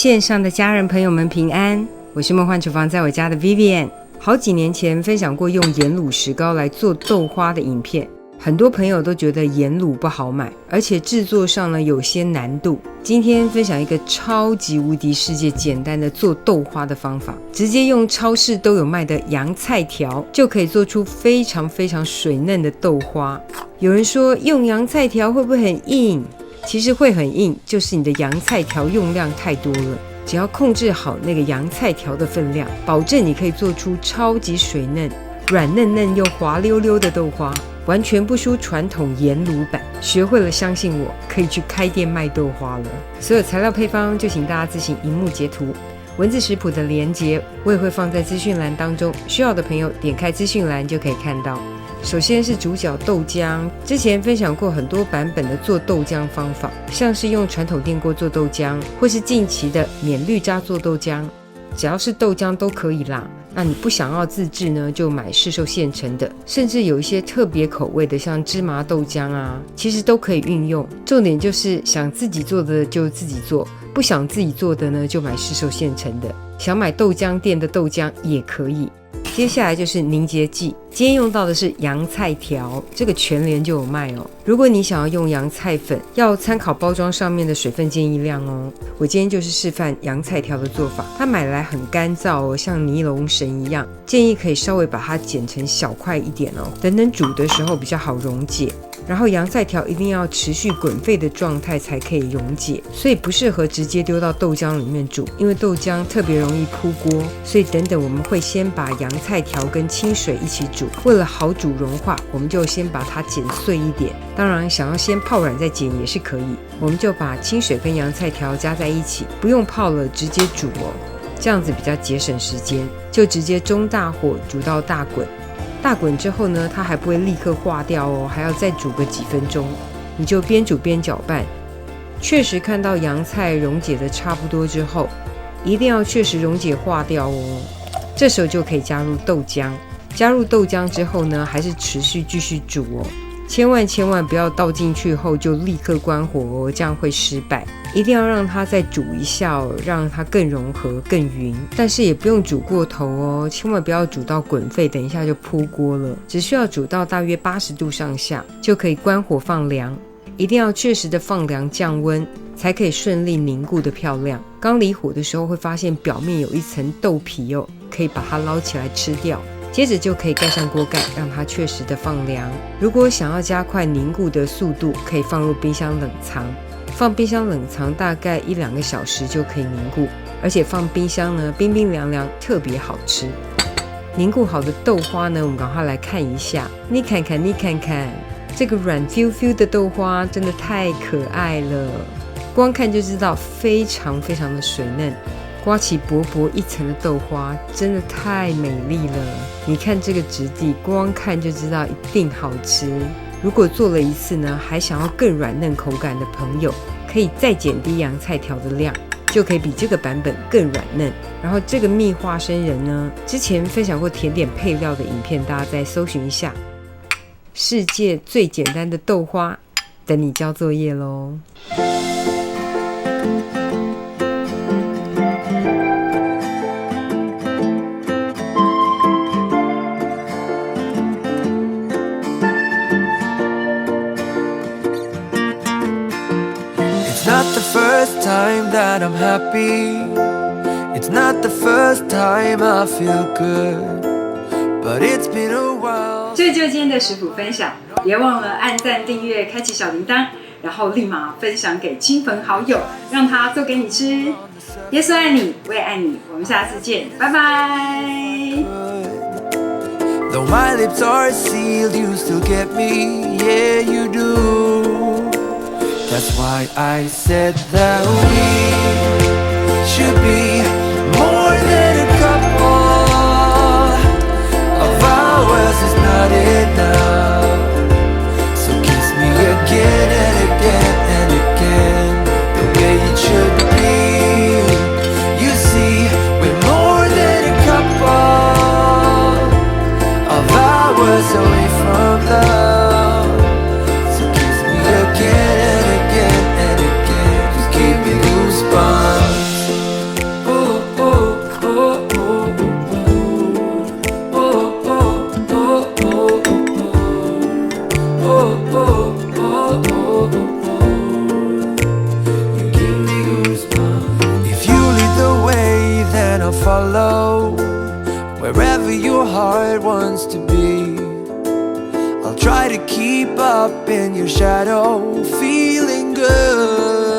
线上的家人朋友们平安，我是梦幻厨房在我家的 Vivian。 好几年前分享过用盐卤石膏来做豆花的影片，很多朋友都觉得盐卤不好买，而且制作上呢有些难度。今天分享一个超级无敌世界简单的做豆花的方法，直接用超市都有卖的洋菜条就可以做出非常非常水嫩的豆花。有人说用洋菜条会不会很硬？其实会很硬，就是你的洋菜条用量太多了。只要控制好那个洋菜条的分量，保证你可以做出超级水嫩、软嫩嫩又滑溜溜的豆花，完全不输传统盐卤版。学会了，相信我，可以去开店卖豆花了。所有材料配方就请大家自行荧幕截图，文字食谱的连结我也会放在资讯栏当中，需要的朋友点开资讯栏就可以看到。首先是主角豆浆，之前分享过很多版本的做豆浆方法，像是用传统电锅做豆浆，或是近期的免滤渣做豆浆，只要是豆浆都可以啦。那你不想要自制呢，就买市售现成的，甚至有一些特别口味的，像芝麻豆浆啊，其实都可以运用。重点就是想自己做的就自己做，不想自己做的呢，就买市售现成的。想买豆浆店的豆浆也可以。接下来就是凝结剂，今天用到的是洋菜条，这个全联就有卖哦。如果你想要用洋菜粉，要参考包装上面的水分建议量哦。我今天就是示范洋菜条的做法，它买来很干燥哦，像尼龙绳一样，建议可以稍微把它剪成小块一点哦，等煮的时候比较好溶解。然后洋菜条一定要持续滚沸的状态才可以溶解，所以不适合直接丢到豆浆里面煮，因为豆浆特别容易扑锅，所以等我们会先把洋菜条跟清水一起煮，为了好煮融化，我们就先把它剪碎一点，当然想要先泡软再剪也是可以。我们就把清水跟洋菜条加在一起，不用泡了，直接煮哦，这样子比较节省时间，就直接中大火煮到大滚。大滚之后呢，它还不会立刻化掉哦，还要再煮个几分钟。你就边煮边搅拌，确实看到洋菜溶解的差不多之后，一定要确实溶解化掉哦。这时候就可以加入豆浆。加入豆浆之后呢，还是持续继续煮哦。千万不要倒进去后就立刻关火哦，这样会失败。一定要让它再煮一下哦，让它更融合更匀，但是也不用煮过头哦，千万不要煮到滚沸，等一下就扑锅了。只需要煮到大约80度上下就可以关火放凉，一定要确实的放凉降温，才可以顺利凝固的漂亮。刚离火的时候会发现表面有一层豆皮哦，可以把它捞起来吃掉。接着就可以盖上锅盖，让它确实的放凉。如果想要加快凝固的速度，可以放入冰箱冷藏。放冰箱冷藏大概1-2个小时就可以凝固，而且放冰箱呢，冰冰凉凉，特别好吃。凝固好的豆花呢，我们赶快来看一下。你看看，这个软 Q 的豆花真的太可爱了，光看就知道非常非常的水嫩。刮起薄薄一层的豆花，真的太美丽了。你看这个质地，光看就知道一定好吃。如果做了一次呢，还想要更软嫩口感的朋友，可以再减低洋菜条的量，就可以比这个版本更软嫩。然后这个蜜花生仁呢，之前分享过甜点配料的影片，大家再搜寻一下。世界最简单的豆花，等你交作业咯。It's not the first time that I'm happy. It's not the first time I feel good. But it's been a while. 这就是今天的食谱分享，别忘了按赞、订阅、开启小铃铛，然后立马分享给亲朋好友，让他做给你吃。耶稣爱你，我也爱你，我们下次见，拜拜。Though my lips are sealed, you still get me. Yeah, you do. That's why I said that we should be more than a couple. Of ours is not enough. So kiss me again and again and again, the way it should be. You see, we're more than a couple. Of hours away from love. So kiss me again and again and again. Just give me goosebumps. heart wants to be. I'll try to keep up in your shadow, feeling good.